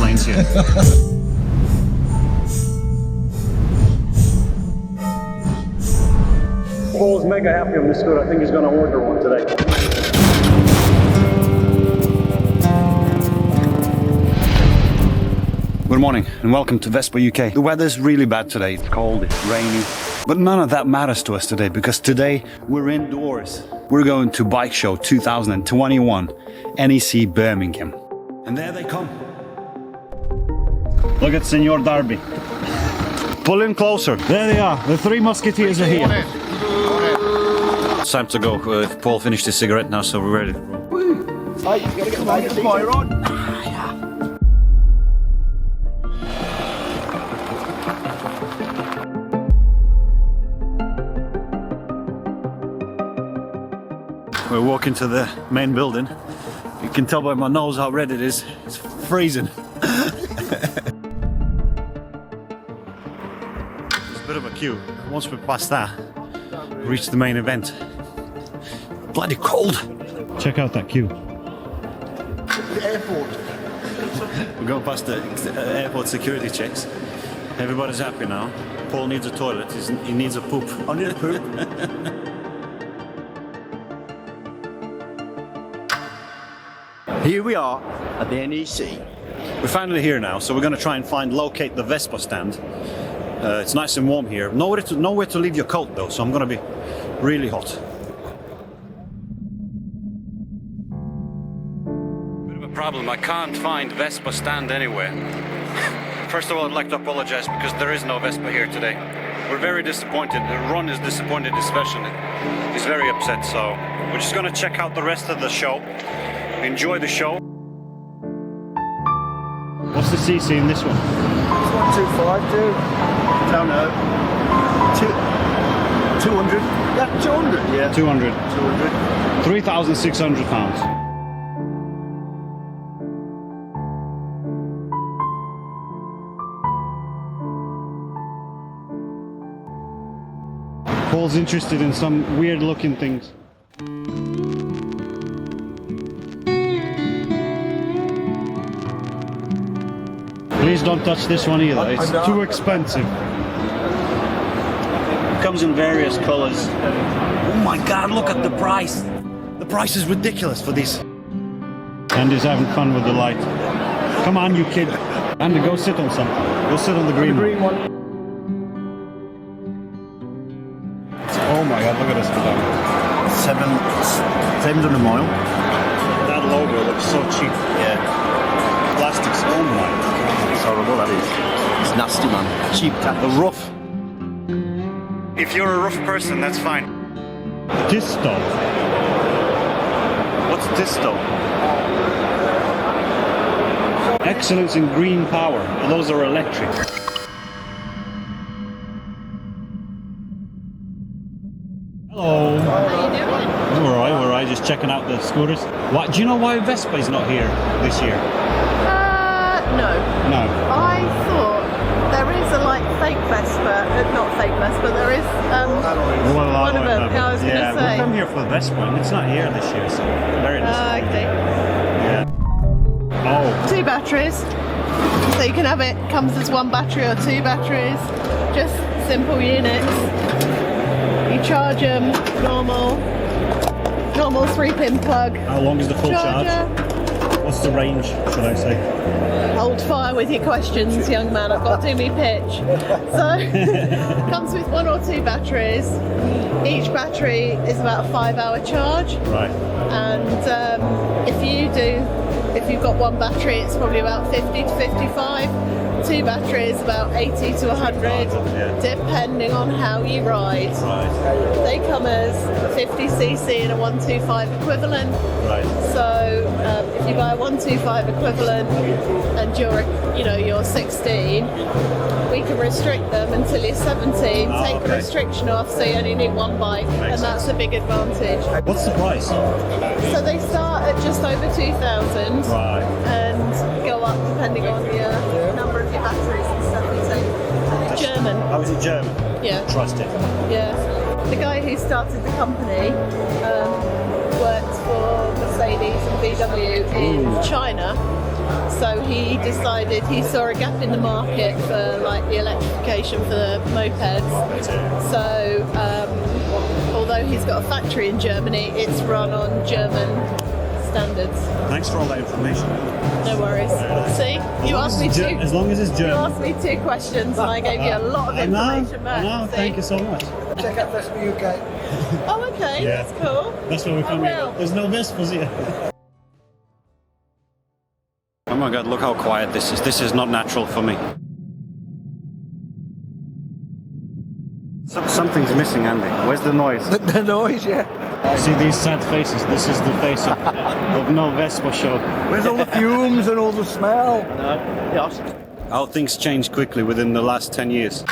airplanes here. Paul's mega happy on this scooter. I think he's going to order one today. Good morning and welcome to Vespa UK. The weather's really bad today. It's cold, it's rainy. But none of that matters to us today because today we're indoors. We're going to Bike Show 2021, NEC Birmingham. And there they come. Look at Senor Darby. Pull in closer. There they are. The three musketeers are here. It's time to go. Paul finished his cigarette now, so we're ready. Hey, you gotta get the fire on. We're walking to the main building. You can tell by my nose how red it is. It's freezing. It's a bit of a queue. Once we pass that, we reach the main event. Bloody cold. Check out that queue. The airport. We're going past the airport security checks. Everybody's happy now. Paul needs a toilet. He needs a poop. I need a poop. Here we are at the NEC. We're finally here now, so we're going to try and locate the Vespa stand. It's nice and warm here. Nowhere to leave your coat though, so I'm going to be really hot. Bit of a problem, I can't find Vespa stand anywhere. First of all, I'd like to apologize because there is no Vespa here today. We're very disappointed. Ron is disappointed especially. He's very upset, so we're just going to check out the rest of the show. Enjoy the show. What's the CC in this one? It's 1252. No, no. 200. Yeah, 200. Yeah. 200. 200. 3,600 pounds. Paul's interested in some weird looking things. Please don't touch this one either, it's too expensive. It comes in various colors. Oh my god, look at the price! The price is ridiculous for these. Andy's having fun with the light. Come on, you kid. Andy, go sit on something. Go sit on the green one. Oh my god, look at this. 700 mile. That logo looks so cheap. Yeah. Plastics, oh my god. It's horrible, that is. It's nasty, man. Cheap cat. The rough. If you're a rough person, that's fine. Disto. What's Disto? Excellence in green power. Those are electric. Hello. How you doing? We're alright, just checking out the scooters. What? Do you know why Vespa is not here this year? No. No. I thought there is a fake Vespa, not fake Vespa, there is one of them. I was going to say. We've come here for the Vespa and it's not here this year, so very disappointing. Okay. Yeah. Oh. 2 batteries. So you can have it, comes as 1 battery or 2 batteries. Just simple units. You charge them, normal 3-pin plug. How long is the full charge? What's the range, should I say? Hold fire with your questions, young man. I've got to do me pitch. So, comes with 1 or 2 batteries. Each battery is about a 5-hour charge. Right. And if you've got 1 battery, it's probably about 50 to 55. 2 batteries, about 80 to 100, depending on how you ride. Right. They come as 50cc and a 125 equivalent. Right. So if you buy a 125 equivalent and you're 16, we can restrict them until you're 17. Take the restriction off, so you only need 1 bike, and that's a big advantage. What's the price? So they start at just over 2,000, Right. and go up depending on the number of your batteries and stuff you take. German. Oh, is it German? Yeah. Trust it. Yeah. The guy who started the company worked for Mercedes and VW in China. So he decided, he saw a gap in the market for like the electrification for the mopeds. So although he's got a factory in Germany, it's run on German standards. Thanks for all that information. No worries. See, you asked me two. As long as it's You German. asked me 2 questions, and I gave you a lot of information back. No, See? thank you so much. Check out Vespa UK. Oh, okay, Yeah. that's cool. That's where we I come will. here. There's no Vespas here. Oh my god, look how quiet this is. This is not natural for me. Something's missing, Andy. Where's the noise? The noise, yeah. See these sad faces? This is the face of no Vespa show. Where's all the fumes and all the smell? Yes. How things change quickly within the last 10 years.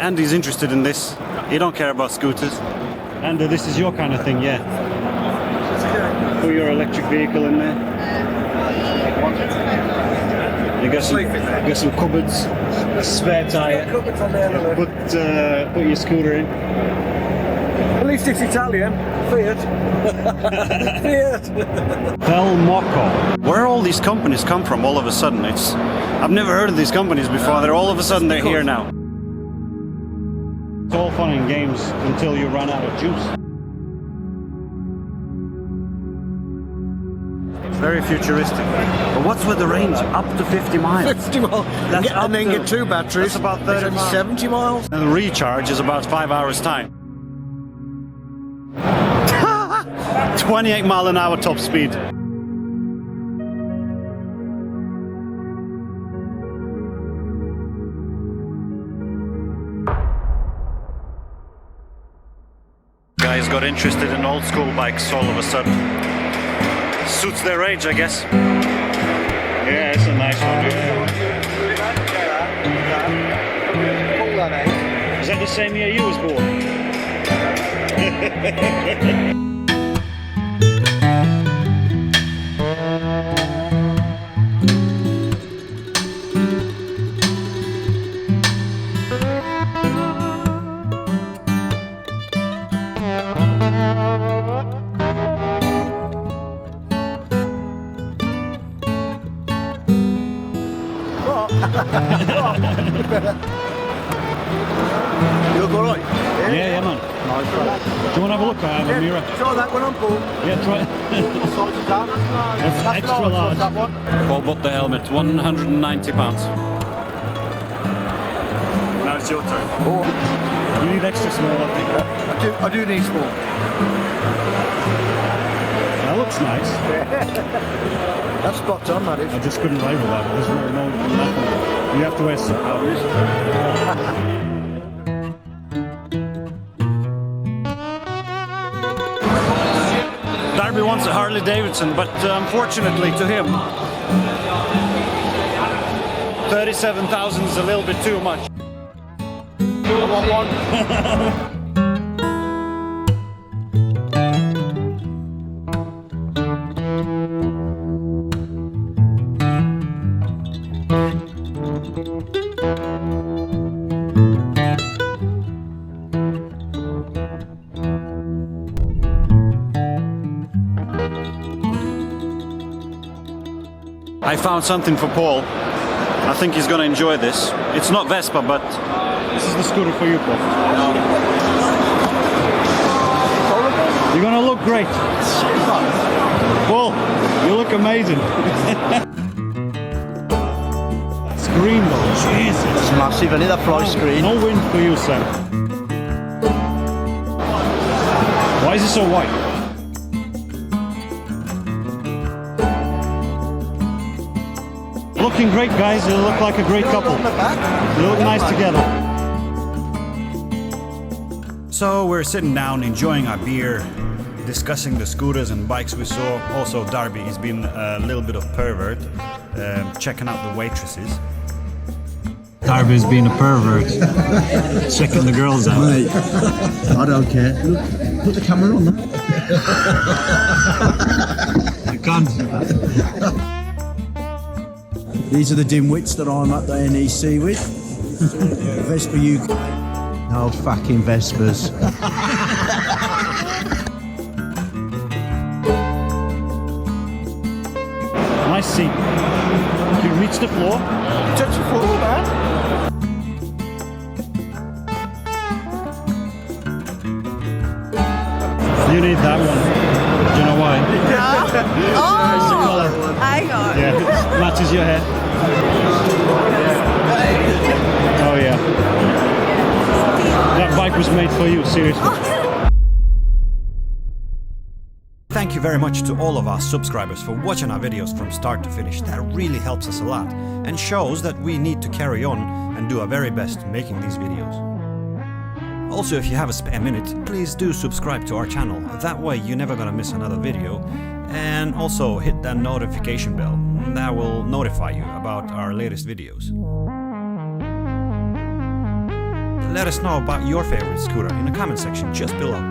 Andy's interested in this. He don't care about scooters. Andy, this is your kind of thing, yeah. Put your electric vehicle in there. You got some cupboards, a spare tyre. Cupboards on there, look. Put your scooter in. At least it's Italian. Fiat. Fiat. Moco. Where all these companies come from all of a sudden? I've never heard of these companies before. They're all of a sudden they're here now. It's all fun and games until you run out of juice. It's very futuristic. But what's with the range? Up to 50 miles. 50 miles. That's up And then to- get 2 batteries. That's about 30 miles. 70 miles. And the recharge is about 5 hours time. 28 mile an hour top speed. Guys got interested in old school bikes all of a sudden. Suits their age, I guess. Yeah, it's a nice one. Is that the same year you was born? You look alright? Yeah, man. Nice one. Do you want to have a look at the mirror? Try that one on, Paul. Yeah, try it. What size is that? That's extra large. That one? Paul bought the helmet, £190. Now it's your turn. Oh, You need extra small, I think. I do need small. That looks nice. That's spot on, that is. I just couldn't rival that. There's no nothing. You have to wear some powders. Darby wants a Harley Davidson, but unfortunately to him, 37,000 is a little bit too much. I want one. I found something for Paul. I think he's going to enjoy this. It's not Vespa, but this is the scooter for you, Paul. You're going to look great. Paul, you look amazing. Screen though, Jesus. It's massive, isn't it, that fly screen? No wind for you, Sam. Why is it so white? Looking great, guys. You look like a great couple. On the back. You look nice together. So we're sitting down, enjoying our beer, discussing the scooters and bikes we saw. Also, Darby has been a little bit of pervert, checking out the waitresses. Darby's been a pervert, checking the girls out. Mate, I don't care. Look, put the camera on that. You can't. These are the dimwits that I'm at the NEC with. Vespa UK. No fucking Vespas. Nice seat. You reach the floor. Touch the floor, man. You need that one. Do you know why? It's the colour. Hang on. Yeah, it matches your hair. Oh yeah. That bike was made for you, seriously. Thank you very much to all of our subscribers for watching our videos from start to finish. That really helps us a lot and shows that we need to carry on and do our very best making these videos. Also, if you have a spare minute, please do subscribe to our channel. That way you're never gonna miss another video. And also hit that notification bell. That will notify you about our latest videos. Let us know about your favorite scooter in the comment section just below.